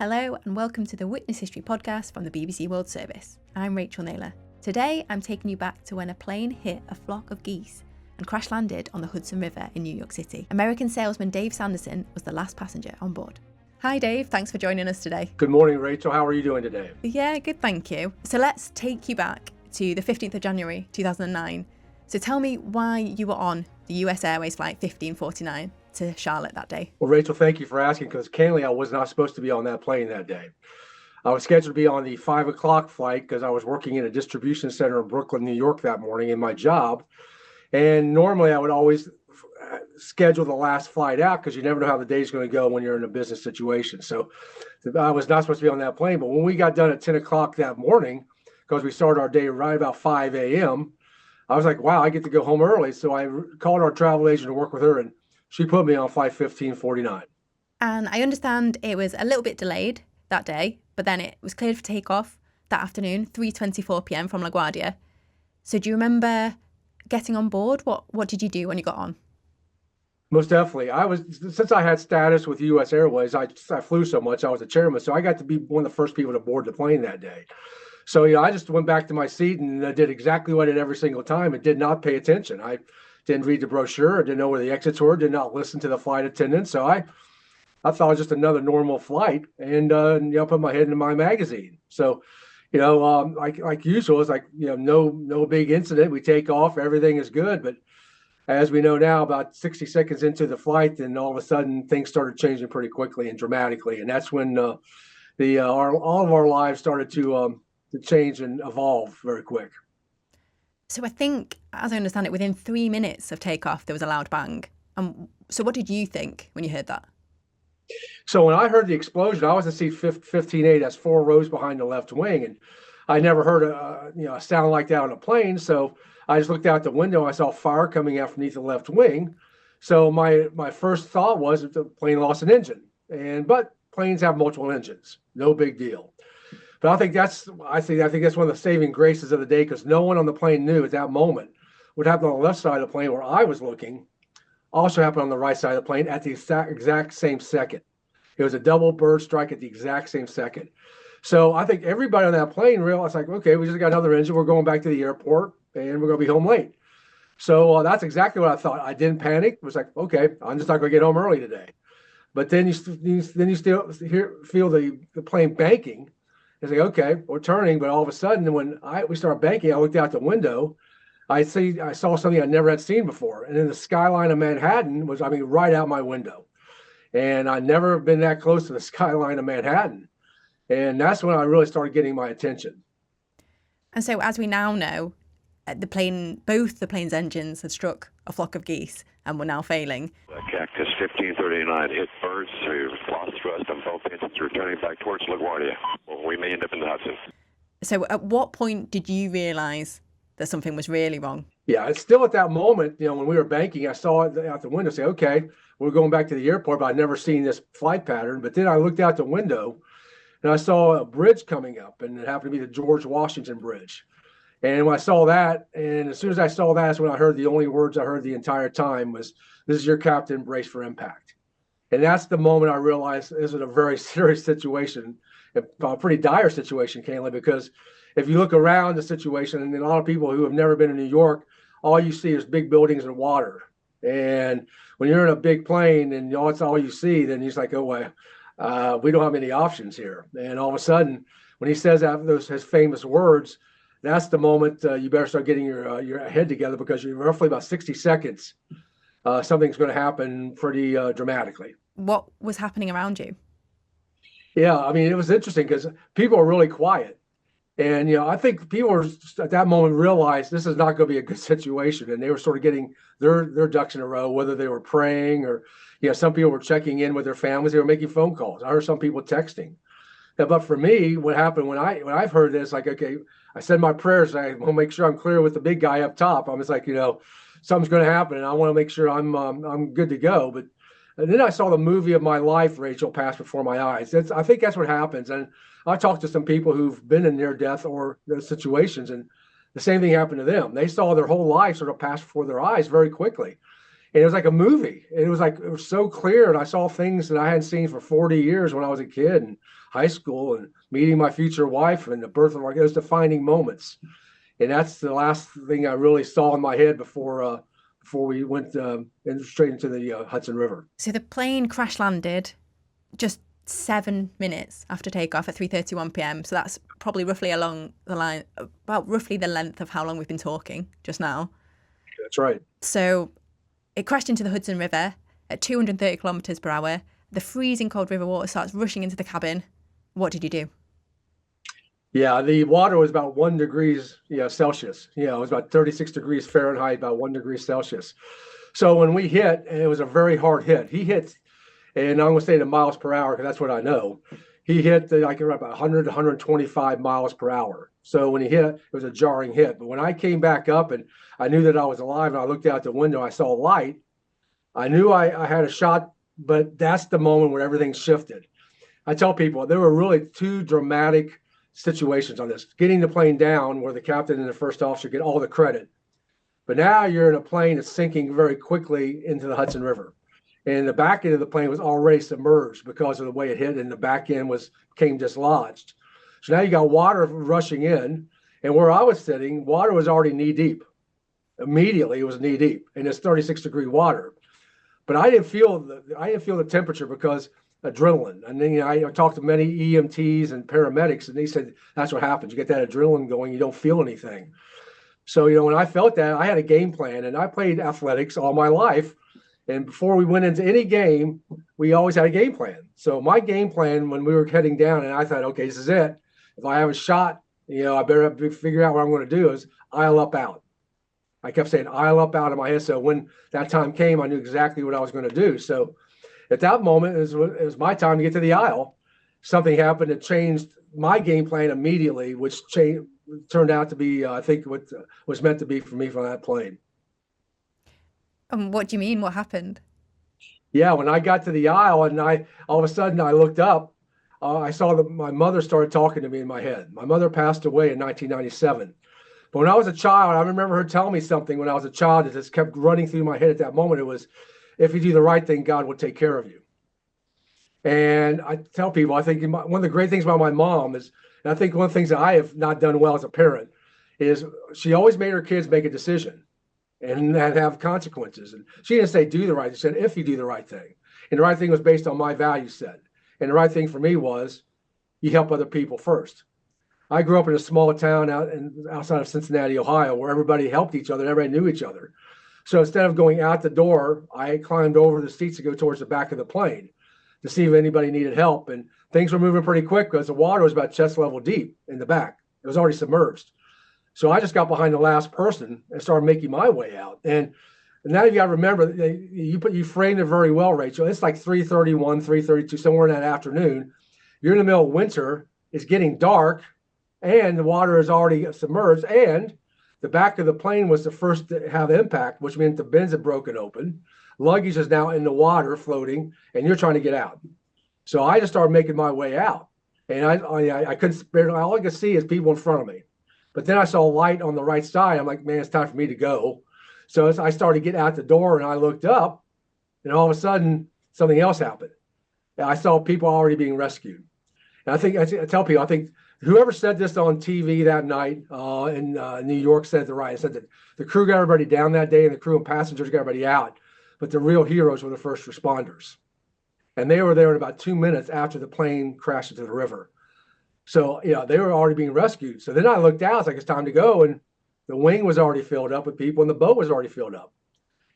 Hello and welcome to the Witness History podcast from the BBC World Service. I'm Rachel Naylor. Today I'm taking you back to when a plane hit a flock of geese and crash landed on the Hudson River in New York City. American salesman Dave Sanderson was the last passenger on board. Hi Dave, thanks for joining us today. Good morning, Rachel. How are you doing today? Yeah, good, thank you. So let's take you back to the 15th of January 2009. So tell me why you were on the US Airways Flight 1549 to Charlotte that day. Well, Rachel, thank you for asking, because candidly, I was not supposed to be on that plane that day. I was scheduled to be on the 5 o'clock flight because I was working in a distribution center in Brooklyn, New York that morning in my job. And normally I would always schedule the last flight out because you never know how the day's going to go when you're in a business situation. So I was not supposed to be on that plane. But when we got done at 10 o'clock that morning, because we started our day right about 5 a.m., I was like, wow, I get to go home early. So I called our travel agent to work with her, and she put me on flight 1549. And I understand it was a little bit delayed that day, but then it was cleared for takeoff that afternoon, 3:24 p.m. from LaGuardia. So do you remember getting on board? What did you do when you got on? Most definitely. Since I had status with US Airways, I flew so much, I was a chairman, so I got to be one of the first people to board the plane that day. So, I just went back to my seat and did exactly what I did every single time and did not pay attention. I didn't read the brochure, didn't know where the exits were, did not listen to the flight attendant. So I thought it was just another normal flight, and put my head into my magazine. So, like usual, it's like, no big incident. We take off, everything is good. But as we know now, about 60 seconds into the flight, then all of a sudden things started changing pretty quickly and dramatically. And that's when all of our lives started to change and evolve very quick. So I think, as I understand it, within 3 minutes of takeoff, there was a loud bang. So what did you think when you heard that? So when I heard the explosion, I was in seat 15A, that's 4 rows behind the left wing. And I never heard a sound like that on a plane. So I just looked out the window. I saw fire coming out from underneath the left wing. So my first thought was that the plane lost an engine. But planes have multiple engines. No big deal. But I think that's one of the saving graces of the day, because no one on the plane knew at that moment what happened on the left side of the plane where I was looking also happened on the right side of the plane at the exact same second. It was a double bird strike at the exact same second. So I think everybody on that plane realized, like, okay, we just got another engine. We're going back to the airport and we're going to be home late. So that's exactly what I thought. I didn't panic. It was like, okay, I'm just not going to get home early today. But then you still feel the plane banking. It's like, okay, we're turning, but all of a sudden, when we started banking, I looked out the window. I saw something I never had seen before, and then the skyline of Manhattan was, right out my window, and I'd never been that close to the skyline of Manhattan, and that's when I really started getting my attention. And so, as we now know, both the plane's engines had struck a flock of geese and were now failing. Cactus 1539 hit birds who lost thrust on both engines returning back towards LaGuardia. We may end up in the Hudson. So at what point did you realise that something was really wrong? Yeah, it's still at that moment, when we were banking, I saw it out the window, say, okay, we're going back to the airport, but I'd never seen this flight pattern. But then I looked out the window and I saw a bridge coming up, and it happened to be the George Washington Bridge. And when I saw that, and as soon as I saw that, that's when I heard the only words I heard the entire time was, "This is your captain, brace for impact." And that's the moment I realized this is a very serious situation, a pretty dire situation, Kayla, because if you look around the situation, and a lot of people who have never been in New York, all you see is big buildings and water. And when you're in a big plane and that's all you see, then he's like, oh, well, we don't have any options here. And all of a sudden, when he says his famous words, that's the moment you better start getting your head together, because you're roughly about 60 seconds. Something's going to happen pretty dramatically. What was happening around you? Yeah, it was interesting because people are really quiet. And, I think people were at that moment realized this is not going to be a good situation. And they were sort of getting their ducks in a row, whether they were praying or, some people were checking in with their families. They were making phone calls. I heard some people texting. But for me, what happened when I've heard this, like, okay, I said my prayers. I want to make sure I'm clear with the big guy up top. I'm just like, something's going to happen, and I want to make sure I'm good to go. But then I saw the movie of my life, Rachel, pass before my eyes. I think that's what happens. And I talked to some people who've been in near death or those situations, and the same thing happened to them. They saw their whole life sort of pass before their eyes very quickly. And it was like a movie. It was so clear. And I saw things that I hadn't seen for 40 years when I was a kid. And high school and meeting my future wife and the birth of those defining moments. And that's the last thing I really saw in my head before we went straight into the Hudson River. So the plane crash landed just 7 minutes after takeoff at 3:31 p.m. So that's probably roughly along the line, about roughly the length of how long we've been talking just now. That's right. So it crashed into the Hudson River at 230 kilometers per hour. The freezing cold river water starts rushing into the cabin. What did you do? Yeah, the water was about 1 degree Celsius. It was about 36 degrees Fahrenheit, about 1 degree Celsius. So when we hit, and it was a very hard hit. He hit, and I'm going to say the miles per hour because that's what I know. He hit like about 100 to 125 miles per hour. So when he hit, it was a jarring hit. But when I came back up and I knew that I was alive and I looked out the window, I saw light. I knew I had a shot, but that's the moment where everything shifted. I tell people there were really two dramatic situations on this. Getting the plane down where the captain and the first officer get all the credit. But now you're in a plane that's sinking very quickly into the Hudson River. And the back end of the plane was already submerged because of the way it hit, and the back end became dislodged. So now you got water rushing in, and where I was sitting, water was already knee deep. Immediately, it was knee deep, and it's 36-degree water. But I didn't feel the temperature because adrenaline. And then I talked to many EMTs and paramedics, and they said that's what happens. You get that adrenaline going, you don't feel anything. So when I felt that, I had a game plan, and I played athletics all my life. And before we went into any game, we always had a game plan. So my game plan when we were heading down, and I thought, okay, this is it. If I have a shot, I better figure out what I'm going to do is aisle up out. I kept saying aisle up out in my head. So when that time came, I knew exactly what I was going to do. So at that moment, it was my time to get to the aisle. Something happened that changed my game plan immediately, which turned out to be, I think, what was meant to be for me from that plane. What do you mean? What happened? Yeah, when I got to the aisle and all of a sudden I looked up, I saw that my mother started talking to me in my head. My mother passed away in 1997. But when I was a child, I remember her telling me something when I was a child that just kept running through my head at that moment. It was, if you do the right thing, God will take care of you. And I tell people, I think one of the great things about my mom is, and I think one of the things that I have not done well as a parent is she always made her kids make a decision and that have consequences. And she didn't say do the right thing, she said if you do the right thing. And the right thing was based on my value set. And the right thing for me was you help other people first. I grew up in a small town outside of Cincinnati, Ohio, where everybody helped each other, everybody knew each other. So instead of going out the door, I climbed over the seats to go towards the back of the plane to see if anybody needed help. And things were moving pretty quick because the water was about chest level deep in the back. It was already submerged. So I just got behind the last person and started making my way out. And now you got to remember, you framed it very well, Rachel. It's like 3:31, 3:32, somewhere in that afternoon. You're in the middle of winter. It's getting dark, and the water is already submerged. And the back of the plane was the first to have impact, which meant the bins had broken open. Luggage is now in the water floating, and you're trying to get out. So I just started making my way out. And I couldn't, all I could see is people in front of me. But then I saw light on the right side. I'm like, man, it's time for me to go. So as I started to get out the door and I looked up, and all of a sudden something else happened. And I saw people already being rescued. And I tell people, I think whoever said this on TV that night in New York said it right. It said that the crew got everybody down that day and the crew and passengers got everybody out. But the real heroes were the first responders. And they were there in about 2 minutes after the plane crashed into the river. So, they were already being rescued. So then I looked out, it's like, it's time to go. And the wing was already filled up with people and the boat was already filled up.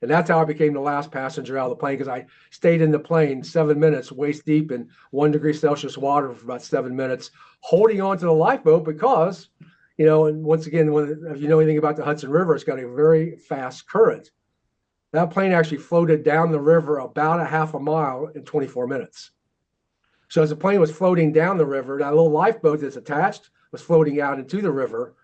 And that's how I became the last passenger out of the plane, because I stayed in the plane 7 minutes, waist deep in 1 degree Celsius water for about 7 minutes, holding on to the lifeboat because, and once again, if you know anything about the Hudson River, it's got a very fast current. That plane actually floated down the river about a half a mile in 24 minutes. So as the plane was floating down the river, that little lifeboat that's attached was floating out into the river.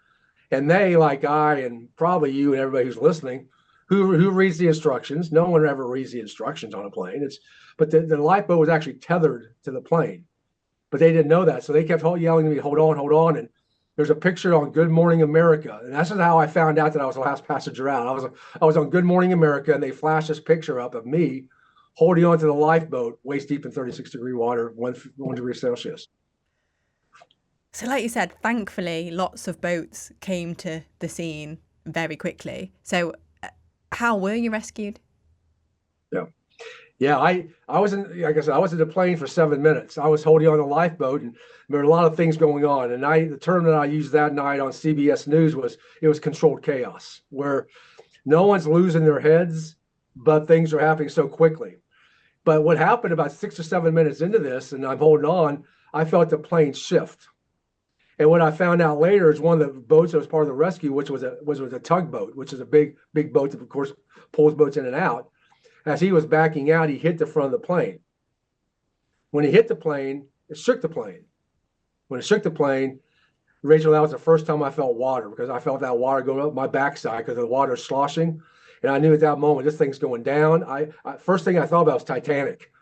And they, like I and probably you and everybody who's listening, who reads the instructions, no one ever reads the instructions on a plane. But the lifeboat was actually tethered to the plane. But they didn't know that. So they kept yelling at me, hold on, hold on. And there's a picture on Good Morning America. And that's how I found out that I was the last passenger out. I was on Good Morning America, and they flashed this picture up of me holding onto the lifeboat, waist deep in 36-degree water, 1 degree Celsius. So like you said, thankfully, lots of boats came to the scene very quickly. So how were you rescued? Yeah. Yeah, I wasn't, like I said, I was in the plane for 7 minutes. I was holding on the lifeboat, and there were a lot of things going on. And the term that I used that night on CBS News was, it was controlled chaos, where no one's losing their heads, but things are happening so quickly. But what happened about 6 or 7 minutes into this, and I'm holding on, I felt the plane shift. And what I found out later is one of the boats that was part of the rescue, which was a tugboat, which is a big boat that, of course, pulls boats in and out. As he was backing out, he hit the front of the plane. When he hit the plane, it shook the plane. When it shook the plane, Rachel, that was the first time I felt water, because I felt that water going up my backside because the water is sloshing. And I knew at that moment, this thing's going down. First thing I thought about was Titanic.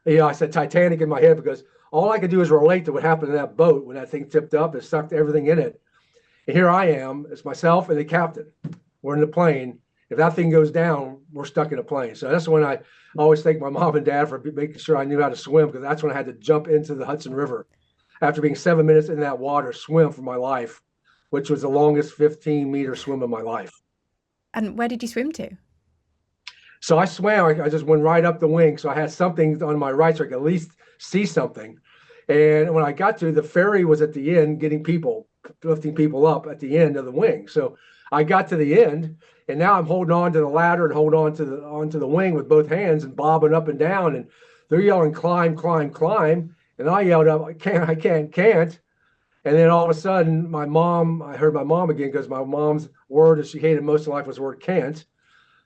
I said Titanic in my head because all I could do is relate to what happened in that boat when that thing tipped up. It sucked everything in it. And here I am, it's myself and the captain. We're in the plane. If that thing goes down, we're stuck in a plane. So that's when I always thank my mom and dad for making sure I knew how to swim, because that's when I had to jump into the Hudson River after being 7 minutes in that water, swim for my life, which was the longest 15-meter swim of my life. And where did you swim to? So I swam, I just went right up the wing. So I had something on my right so I could at least see something. And when I got to, the ferry was at the end lifting people up at the end of the wing. So I got to the end, and now I'm holding on to the ladder and holding on to onto the wing with both hands and bobbing up and down. And they're yelling, climb, climb, climb. And I yelled up, I can't. And then all of a sudden, I heard my mom again, because my mom's word that she hated most of life was the word can't.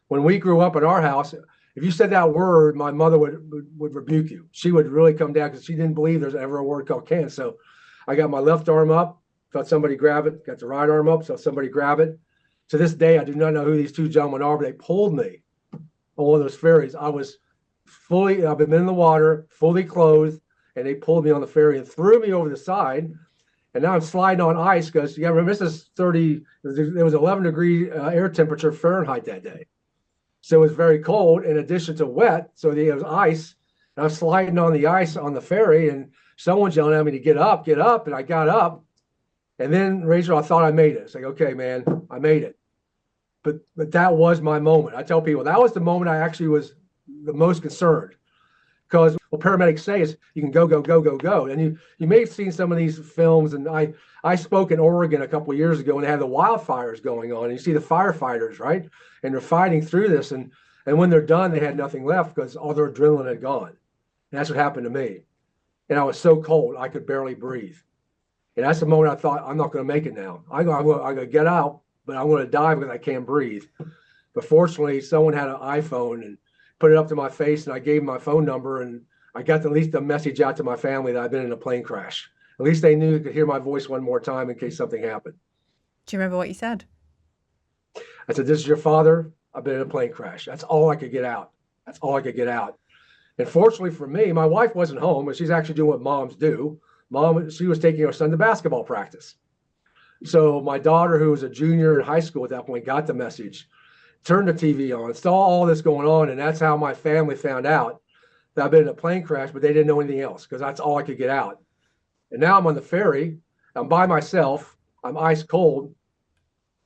When we grew up in our house, if you said that word, my mother would rebuke you. She would really come down because she didn't believe there's ever a word called can't. So I got my left arm up, felt somebody grab it, got the right arm up, felt somebody grab it. To this day, I do not know who these two gentlemen are, but they pulled me on one of those ferries. I've been in the water, fully clothed, and they pulled me on the ferry and threw me over the side. And now I'm sliding on ice because, you got to remember, this is there was 11-degree air temperature Fahrenheit that day. So it was very cold in addition to wet. So there was ice. And I'm sliding on the ice on the ferry, and someone's yelling at me to get up. And I got up. And then, Rachel, I thought I made it. It's like, okay, man, I made it. But that was my moment. I tell people that was the moment I actually was the most concerned. Because what paramedics say is you can go. And you may have seen some of these films, and I spoke in Oregon a couple of years ago, and they had the wildfires going on. And you see the firefighters, right? And they're fighting through this. And when they're done, they had nothing left because all their adrenaline had gone. And that's what happened to me. And I was so cold, I could barely breathe. And that's the moment I thought, I'm not going to make it now. I'm going to get out, but I'm going to die because I can't breathe. But fortunately, someone had an iPhone and put it up to my face, and I gave them my phone number, and I got at least a message out to my family that I'd been in a plane crash. At least they knew they could hear my voice one more time in case something happened. Do you remember what you said? I said, "This is your father. I've been in a plane crash." That's all I could get out. And fortunately for me, my wife wasn't home, but she's actually doing what moms do. She was taking her son to basketball practice. So my daughter, who was a junior in high school at that point, got the message, turned the TV on, saw all this going on, and that's how my family found out that I've been in a plane crash, but they didn't know anything else because that's all I could get out. And now I'm on the ferry. I'm by myself. I'm ice cold.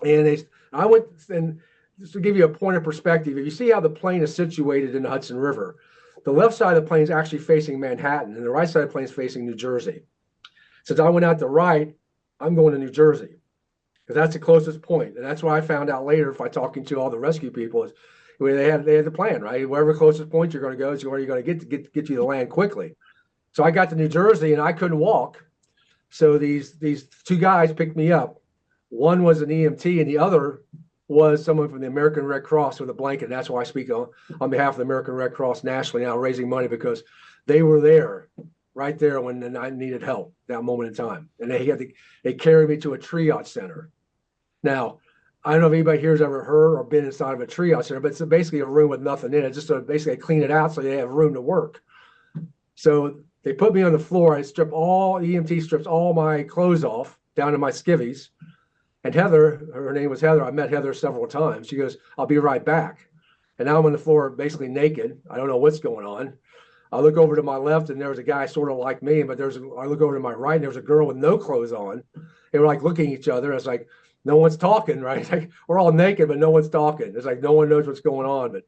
And I went, and just to give you a point of perspective, if you see how the plane is situated in the Hudson River, the left side of the plane is actually facing Manhattan, and the right side of the plane is facing New Jersey. Since I went out the right, I'm going to New Jersey because that's the closest point. And that's what I found out later by talking to all the rescue people is they had the plan, right? Wherever closest point you're going to go is where you're going to get you to land quickly. So I got to New Jersey and I couldn't walk. So these two guys picked me up. One was an EMT and the other was someone from the American Red Cross with a blanket. And that's why I speak on behalf of the American Red Cross nationally now, raising money because they were there, right there when I needed help that moment in time. And they carried me to a triage center. Now, I don't know if anybody here has ever heard or been inside of a triage center, but it's basically a room with nothing in it, just to basically clean it out so they have room to work. So they put me on the floor. EMT strips all my clothes off down to my skivvies. And Heather, her name was Heather. I met Heather several times. She goes, "I'll be right back." And now I'm on the floor basically naked. I don't know what's going on. I look over to my left and there was a guy sort of like me, but I look over to my right and there was a girl with no clothes on. They were like looking at each other. It's like, no one's talking, right? Like, we're all naked, but no one's talking. It's like no one knows what's going on, but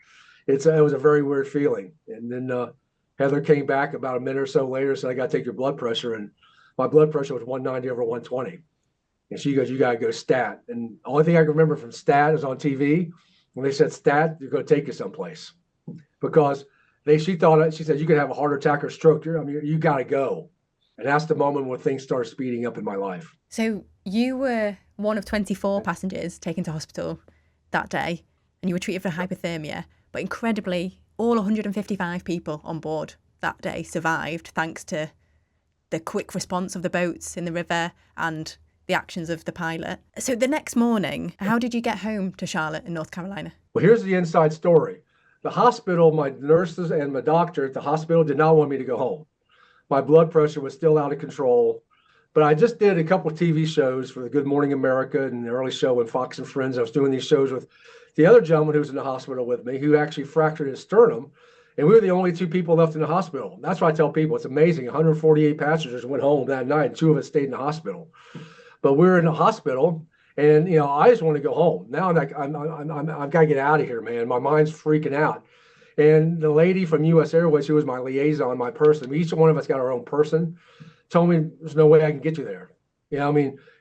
it was a very weird feeling. And then Heather came back about a minute or so later, said, I got to take your blood pressure. And my blood pressure was 190 over 120. And she goes, you got to go stat. And the only thing I can remember from stat is on TV. When they said stat, they're going to take you someplace. Because she said, you could have a heart attack or stroke. You got to go. And that's the moment when things start speeding up in my life. So you were one of 24 passengers taken to hospital that day, and you were treated for hypothermia. But incredibly, all 155 people on board that day survived thanks to the quick response of the boats in the river and the actions of the pilot. So the next morning, how did you get home to Charlotte in North Carolina? Well, here's the inside story. The hospital, my nurses and my doctor at the hospital did not want me to go home. My blood pressure was still out of control. But I just did a couple of TV shows for the Good Morning America and the early show with Fox and Friends. I was doing these shows with the other gentleman who was in the hospital with me, who actually fractured his sternum. And we were the only two people left in the hospital. That's why I tell people it's amazing. 148 passengers went home that night, and 2 of us stayed in the hospital. But we were in the hospital, and I just want to go home. Now I'm like, I've got to get out of here, man. My mind's freaking out. And the lady from U.S. Airways, who was my liaison, my person, each one of us got our own person, told me there's no way I can get you there.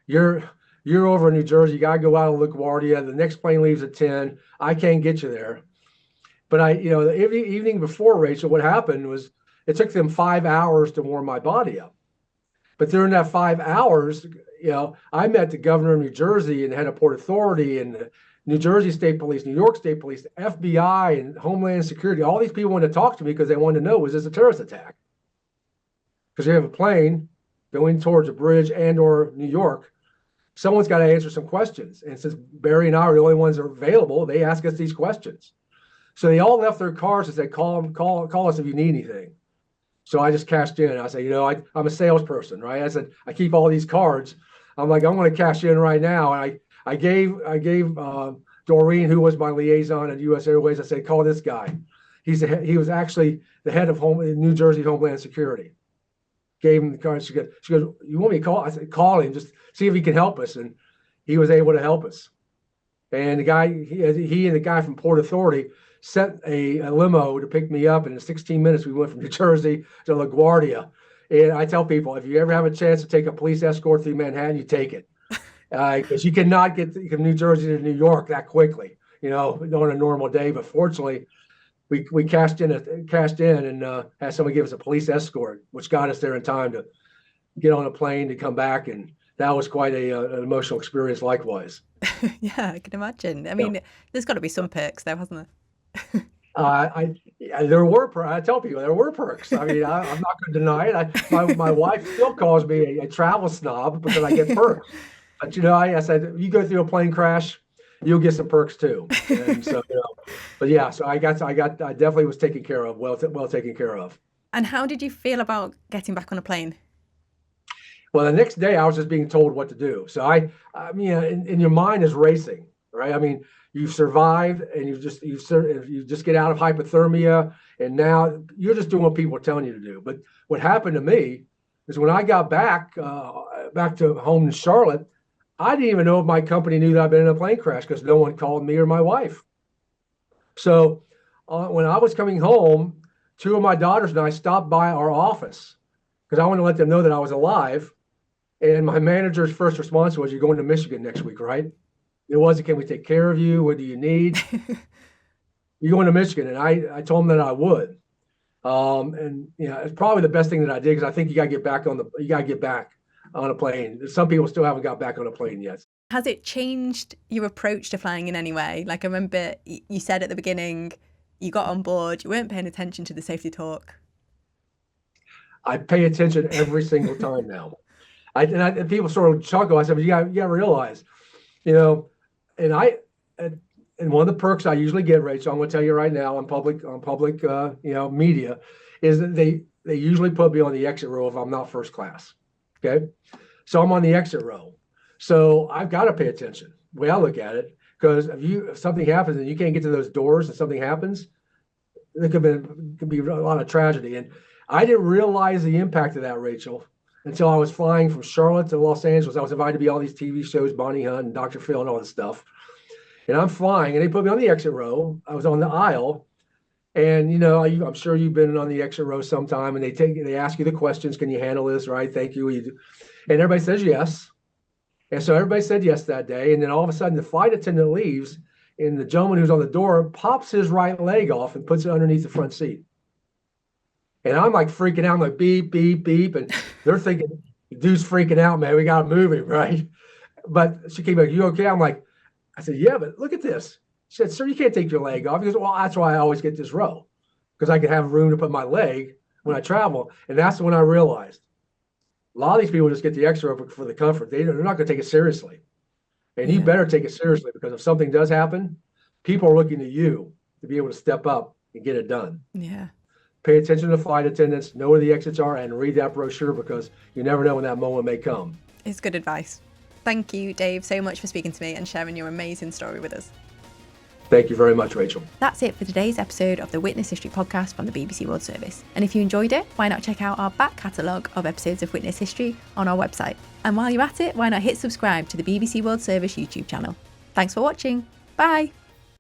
You're over in New Jersey. You got to go out of LaGuardia. The next plane leaves at 10. I can't get you there. But the evening before, Rachel, what happened was it took them 5 hours to warm my body up. But during that 5 hours, I met the governor of New Jersey and head of Port Authority and the New Jersey State Police, New York State Police, the FBI, and Homeland Security. All these people wanted to talk to me because they wanted to know, was this a terrorist attack? Because you have a plane going towards a bridge and or New York, someone's got to answer some questions. And since Barry and I are the only ones that are available, they ask us these questions. So they all left their cars and said, call us if you need anything. So I just cashed in. I said, I'm a salesperson, right? I said, I keep all these cards. I'm like, I'm going to cash in right now. And I gave Doreen, who was my liaison at U.S. Airways, I said, call this guy. He was actually the head of New Jersey Homeland Security. Gave him the card. She goes, you want me to call? I said, call him, just see if he can help us. And he was able to help us. And the guy, he and the guy from Port Authority sent a limo to pick me up. And in 16 minutes, we went from New Jersey to LaGuardia. And I tell people, if you ever have a chance to take a police escort through Manhattan, you take it. Because you cannot get from New Jersey to New York that quickly, on a normal day. But fortunately, we cashed in and had someone give us a police escort, which got us there in time to get on a plane to come back. And that was quite an emotional experience likewise. Yeah, I can imagine. I mean, there's got to be some perks though, hasn't there? There were. I tell people there were perks. I mean, I'm not going to deny it. My wife still calls me a travel snob because I get perks. But I said, you go through a plane crash, you'll get some perks too. And so, but yeah, so I definitely was taken care of, well taken care of. And how did you feel about getting back on a plane? Well, the next day I was just being told what to do. So I mean, in your mind is racing, right? I mean, you've survived and you just get out of hypothermia, and now you're just doing what people are telling you to do. But what happened to me is when I got back to home in Charlotte, I didn't even know if my company knew that I'd been in a plane crash because no one called me or my wife. So when I was coming home, 2 of my daughters and I stopped by our office because I wanted to let them know that I was alive. And my manager's first response was, "You're going to Michigan next week, right?" It wasn't, "Can we take care of you? What do you need?" You're going to Michigan. And I told them that I would. And it's probably the best thing that I did because I think you got to get back on a plane. Some people still haven't got back on a plane yet. Has it changed your approach to flying in any way? Like, I remember you said at the beginning, you got on board, you weren't paying attention to the safety talk. I pay attention every single time now. And people sort of chuckle. I said, but you got to realize, and one of the perks I usually get, Rachel, I'm going to tell you right now on public media, is that they usually put me on the exit row if I'm not first class. Okay. So I'm on the exit row. So I've got to pay attention the way I look at it, because if something happens and you can't get to those doors and something happens, there could be a lot of tragedy. And I didn't realize the impact of that, Rachel, until I was flying from Charlotte to Los Angeles. I was invited to be on all these TV shows, Bonnie Hunt and Dr. Phil and all this stuff. And I'm flying, and they put me on the exit row. I was on the aisle. And, I'm sure you've been on the exit row sometime, and they ask you the questions. Can you handle this? Right. Thank you. And everybody says yes. And so everybody said yes that day. And then all of a sudden the flight attendant leaves, and the gentleman who's on the door pops his right leg off and puts it underneath the front seat. And I'm like freaking out. I'm like, beep, beep, beep. And they're thinking, the dude's freaking out, man. We got to move him. Right. But she came back, you okay? I said, yeah, but look at this. She said, sir, you can't take your leg off. He goes, well, that's why I always get this row, because I can have room to put my leg when I travel. And that's when I realized a lot of these people just get the extra row for the comfort. They're not going to take it seriously. And you better take it seriously, because if something does happen, people are looking to you to be able to step up and get it done. Yeah. Pay attention to flight attendants, know where the exits are, and read that brochure, because you never know when that moment may come. It's good advice. Thank you, Dave, so much for speaking to me and sharing your amazing story with us. Thank you very much, Rachel. That's it for today's episode of the Witness History podcast from the BBC World Service. And if you enjoyed it, why not check out our back catalogue of episodes of Witness History on our website? And while you're at it, why not hit subscribe to the BBC World Service YouTube channel? Thanks for watching. Bye.